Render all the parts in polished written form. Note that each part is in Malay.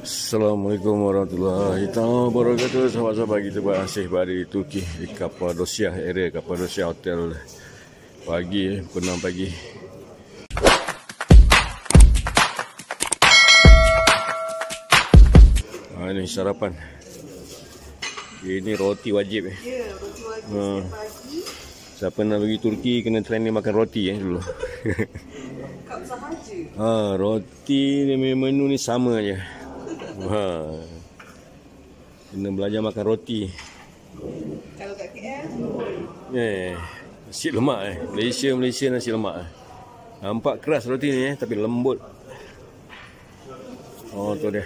Assalamualaikum warahmatullahi wabarakatuh. Sahabat-sahabat kita masih berada di Turki, di Kapadosia area, Kapadosia Hotel. Pagi, pukul 6 pagi. Ini sarapan. Ini roti wajib. Ya, roti wajib pagi. Siapa nak pergi Turki kena training makan roti dulu. Kap sahaja. Roti menu ni sama je. Kena belajar makan roti. Kalau kat KL nasi lemak Malaysia nasi lemak. Nampak keras roti ni tapi lembut. Tu dia.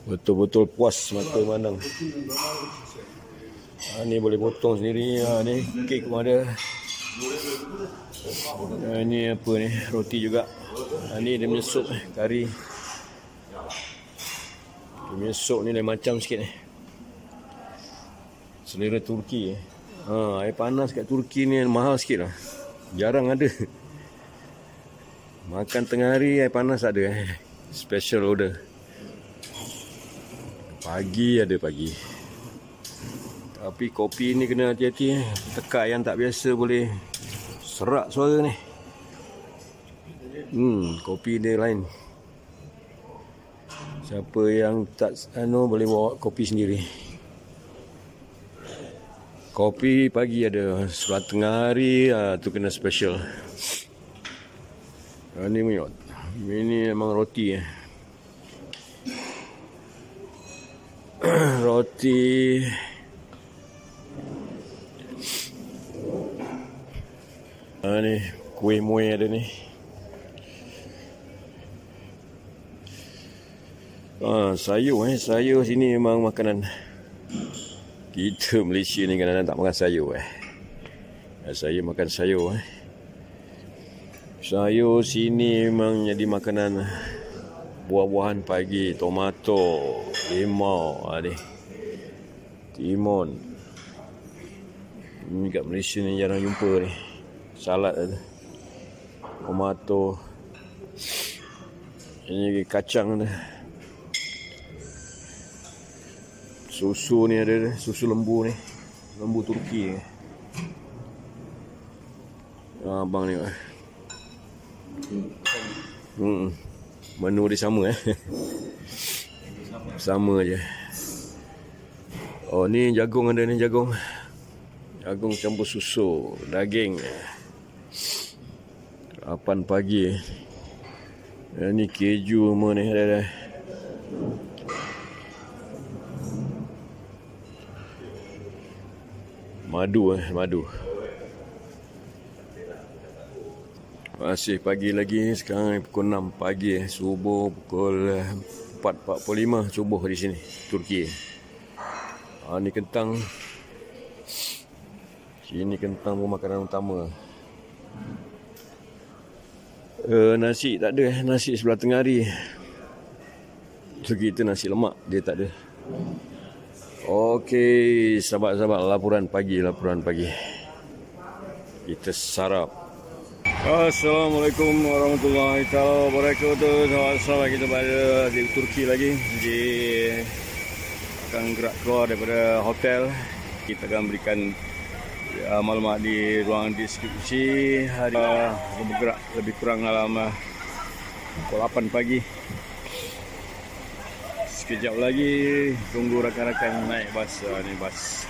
Betul-betul puas mata memandang. Ni boleh potong sendiri. Ni kek pun ada. Ni apa ni, roti juga. Ni dia punya sup kari. Dia punya sup ni lain macam sikit ni. Selera Turki. Air panas kat Turki ni mahal sikit lah. Jarang ada. Makan tengah hari air panas ada. Special order. Pagi ada pagi. Tapi kopi ni kena hati-hati. Tekak yang tak biasa boleh serak suara ni. Kopi dia lain. Siapa yang tak boleh bawa kopi sendiri. Kopi pagi ada, sebelah tengah hari tu kena special. Ni memang roti. Roti. Ni kuih muih ada ni. Sayur sini memang makanan. Kita Malaysia ni kadang-kadang tak makan sayur. Saya makan sayur. Sayur sini memang jadi makanan. Buah-buahan pagi, tomato, limau, timun. Ini kat Malaysia ni jarang jumpa ni. Salad ada. Tomato. Ini kacang ada. Susu ni ada, susu lembu ni. Lembu Turki ni. Abang ni. Menu dia sama sama je. Ni jagung ada ni, jagung. Jagung campur susu, daging. 8 pagi. Ni keju semua ni ada. Madu. Masih pagi lagi. Sekarang pukul 6 pagi. Subuh pukul 4.45 subuh di sini, Turki. Ni kentang. Sini kentang pun makanan utama. Nasi tak ada. Nasi sebelah tengah hari. So kita nasi lemak dia tak ada. Okey, sahabat-sahabat, laporan pagi. Kita sarap. Assalamualaikum warahmatullahi wabarakatuh. Sahabat-sahabat, kita berada di Turki lagi. Akan gerak keluar daripada hotel. Kita akan berikan maklumat di ruang deskripsi. Hari bergerak lebih kurang dalam pukul 8 pagi. Sekejap lagi tunggu rakan-rakan naik bas. Ni bas.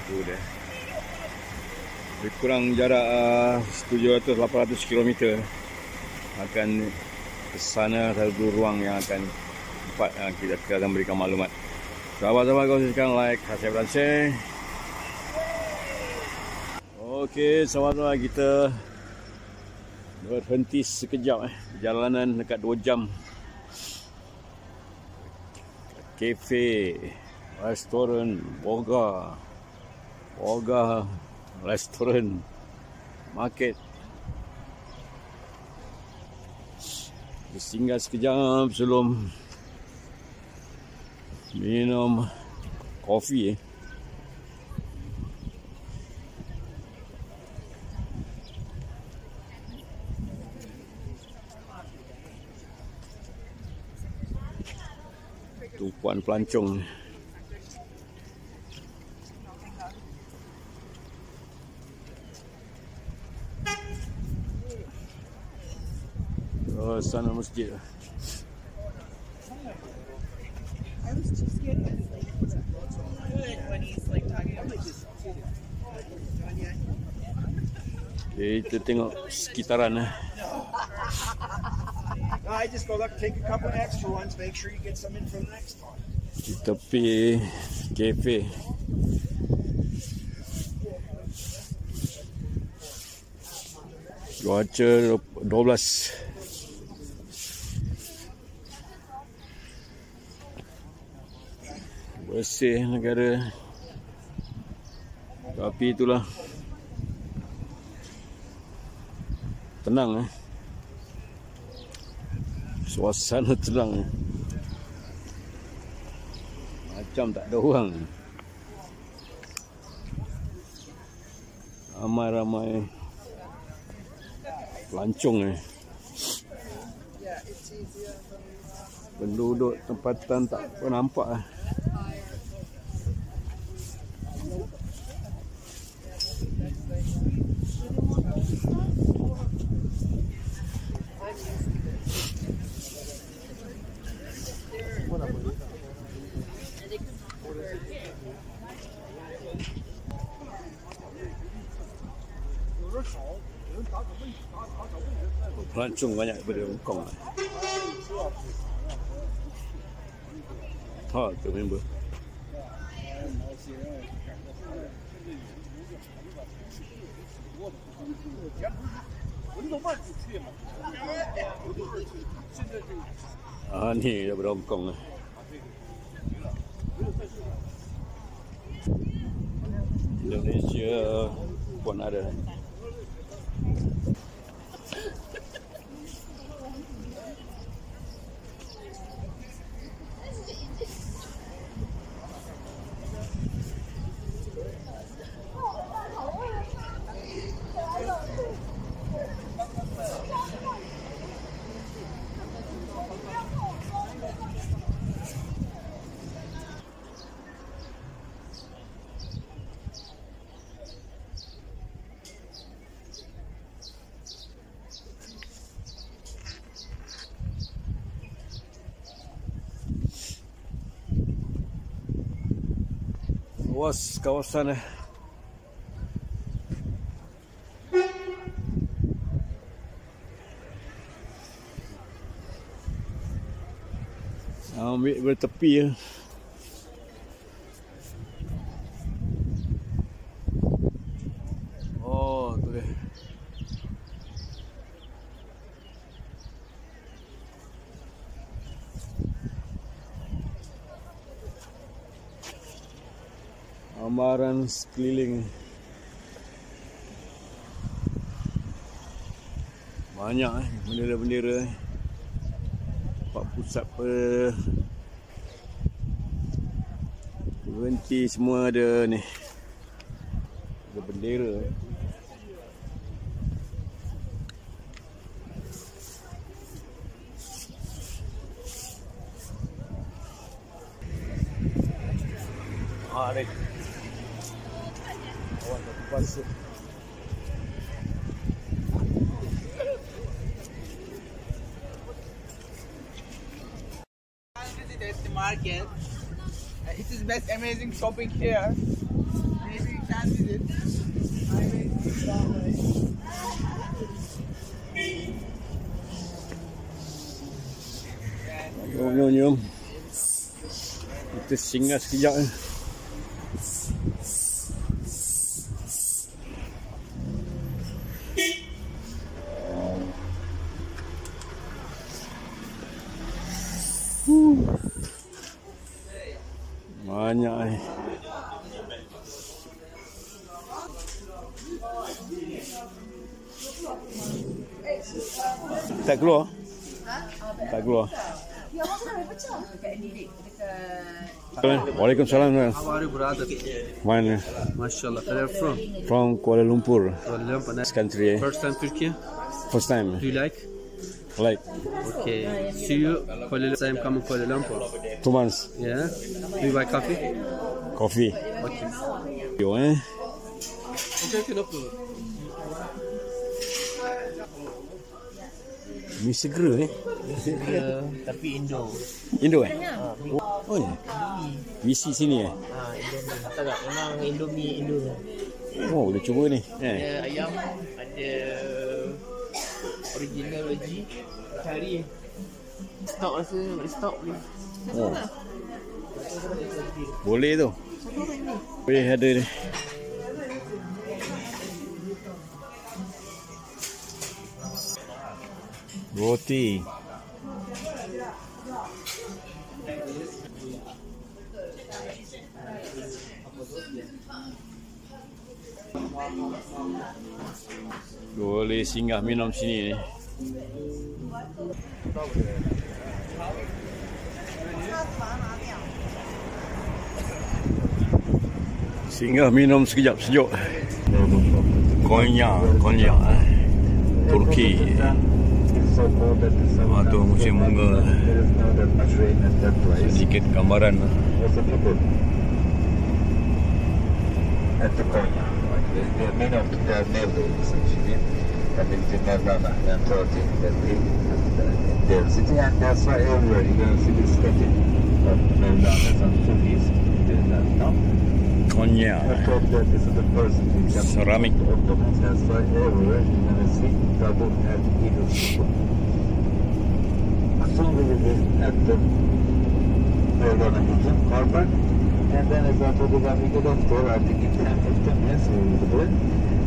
Tu dia. Lebih kurang jarak 700-800 km. Akan ke sana satu ruang yang akan kita akan berikan maklumat. Sahabat-sahabat, kongsikan like, subscribe dan share. Okey, sahabat-sahabat, kita berhenti sekejap. Perjalanan dekat 2 jam. Kafe, restoran, boga, restoran, market. Singgah sekejap sebelum minum kopi. tumpuan pelancong. Oh, sana masjid. I was too scared to when he's like talking. Okay, kita tengok sekitaran. No, I just go look, take a couple extra ones, make sure you get some in for the next one. Di tepi kafe. Cuaca 12. Bersih negara. Tapi itulah tenang. Suasana tenang. Macam tak ada orang. Ramai-ramai pelancong. Penduduk tempatan tak pernah nampak. Pelancong banyak daripada Hong Kong. Ha, tu member. Ah, ni daripada Hong Kong. Indonesia pun ada. Luas kawasan. Ambil bertepi ya. Oh, tu dia. Gambaran sekeliling. Banyak bendera-bendera. Pak pusat berhenti semua ada ni. Ada bendera. Ah, ni. Awan terpasuk. Visit the market. It is best amazing shopping here. Maybe you can visit. I will go that way. Jom. Kita singgah sekejap. Banyak ni. Tak keluar? Tak keluar. Waalaikumsalam. How are you, brother? Fine. MashaAllah. Where are you from? From Kuala Lumpur. Kuala Lumpur. This country. First time Turkey? First time. Do you like? Like Okay. See you Kuala Lumpur. I'm coming Kuala Lumpur. 2 months. Yeah. We buy coffee. Coffee. Okay. Yo, Okay, no problem. Mi segera Tapi Indo. Indo Oh ya. Misi sini Tak tak, memang Indomie Indo. Oh, boleh cuba ni. Ada ayam, ada original veggie, kari. Stok rasa, boleh stok boleh. Oh. Boleh tu. Boleh ada ni. Roti. Boleh singgah minum sini ni. Singgah minum sekejap sejuk. Konya Turki. Tu musim bunga. Sedikit gambaran. At the Konya. There are many of their neighbors actually. Coming to Nevada and Turkey, their city, and that's why everywhere you're going to see this statue of Mevlana and Turkey's now. Konya. I thought that this is the person who can Ceramic. Ottomans, that's why everywhere you're going to see double-head eagles. As soon as we get at the Mevlana Museum, car park, and then as I told you when we get off there, I think in 10-15 minutes we will do it.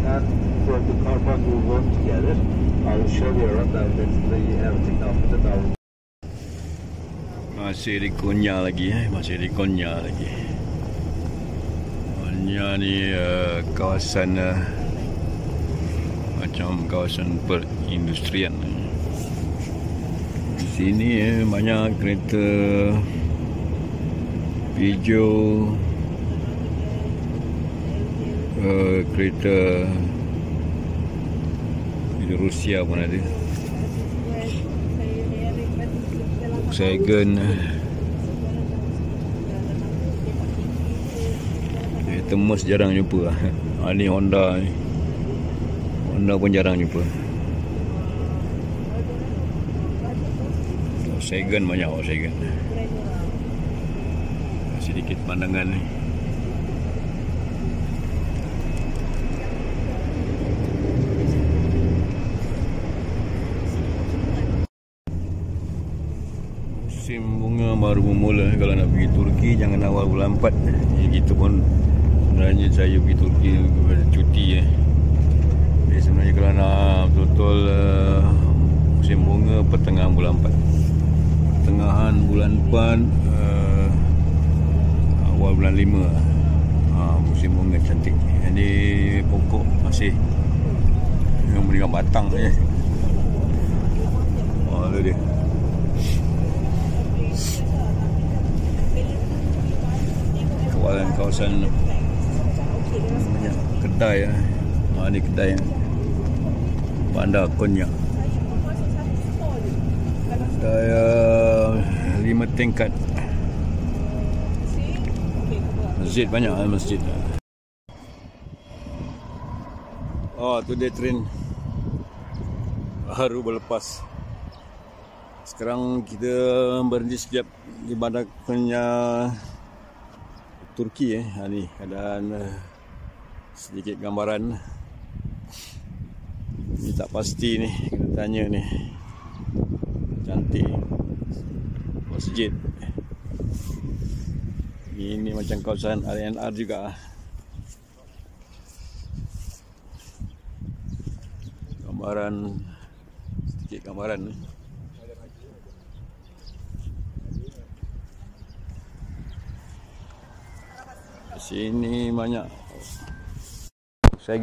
And for the car park we will work together. I will show you around and basically everything after that I will. Masih di Konya lagi masih di Konya lagi. Konya ni kawasan macam kawasan perindustrian. Di sini banyak kereta Peugeot, kereta Rusia pun ada, Volkswagen, kereta Merc jarang jumpa. Ni Honda pun jarang jumpa. Volkswagen banyak, Volkswagen. Sedikit pandangan ni. Musim bunga baru bermula. Kalau nak pergi Turki jangan awal bulan 4. Kita pun sebenarnya saya pergi Turki cuti Jadi sebenarnya kalau nak betul-betul musim bunga pertengahan bulan 4. Pertengahan bulan 4 awal bulan 5 musim bunga cantik. Ini pokok masih memberikan batang saja. Itu dia. Kawasan banyak kedai ni kedai Bandar Konya. Kedai 5 tingkat. Masjid banyak, masjid. Oh, tu dia train baru berlepas. Sekarang kita berhenti sekejap di Bandar Konya Turki ni keadaan sedikit gambaran. Ni tak pasti ni, kena tanya ni. Cantik masjid. Ini macam kawasan R&R juga. Gambaran, sedikit gambaran ni. Sini banyak saya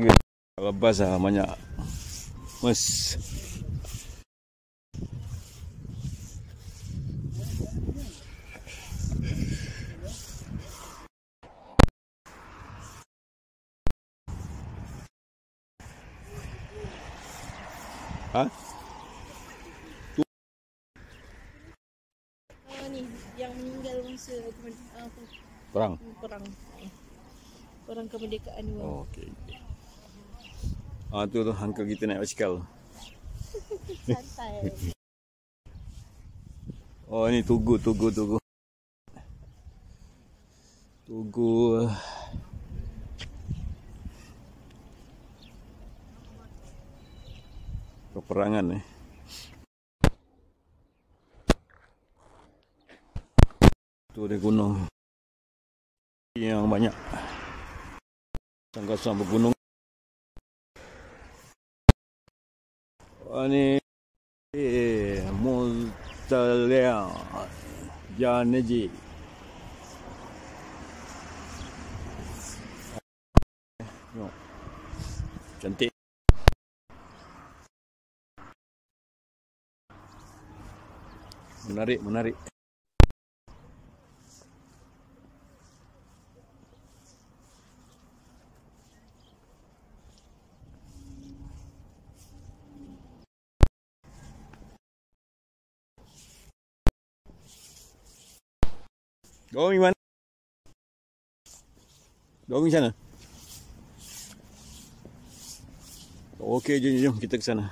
lepas banyak mes. Perang. Perang kemerdekaan ni. Oh, okey. Tu uncle kita naik basikal. Santai. Oh, ini Tugu. Tugu peperangan ni. Tu ada gunung yang banyak. Kawasan bergunung. Ini Multalea Janeji. Cantik. Menarik. Going mana? Going sana. Okey, jom kita ke sana.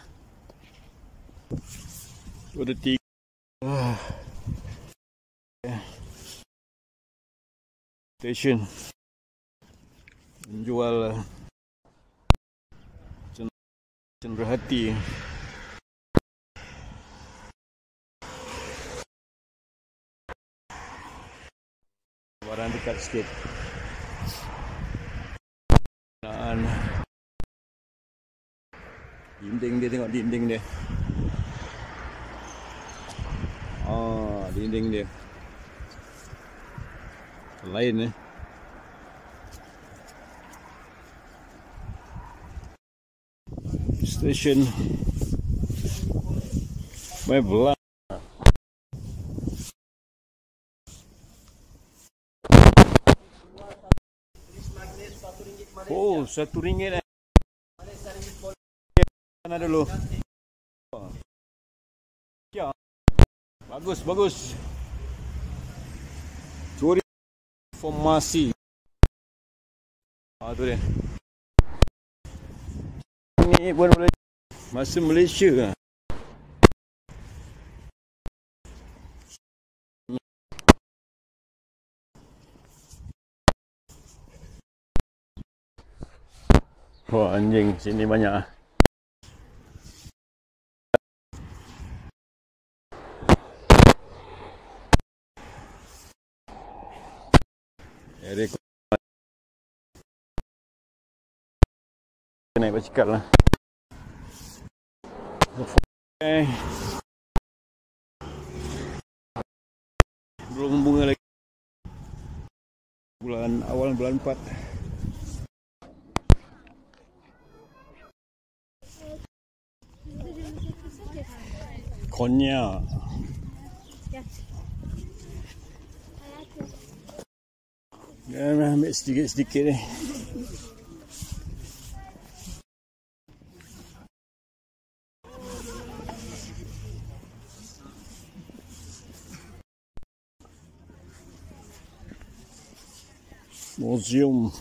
Ada 3 station menjual cenderahati. Barang dekat sikit. Dan dinding dia, tengok dinding dia. Dinding dia lain ni. Station Mavelan. Oh, RM1 eh. Mana dulu? Ya. Bagus. Curi informasi. Tu dia. Ini pun masa Malaysia kan. Wah, anjing sini banyak ah. Naik basikal lah. Belum bunga lagi. Awal bulan 4. Konya. Jangan ambil sedikit-sedikit ni. Museum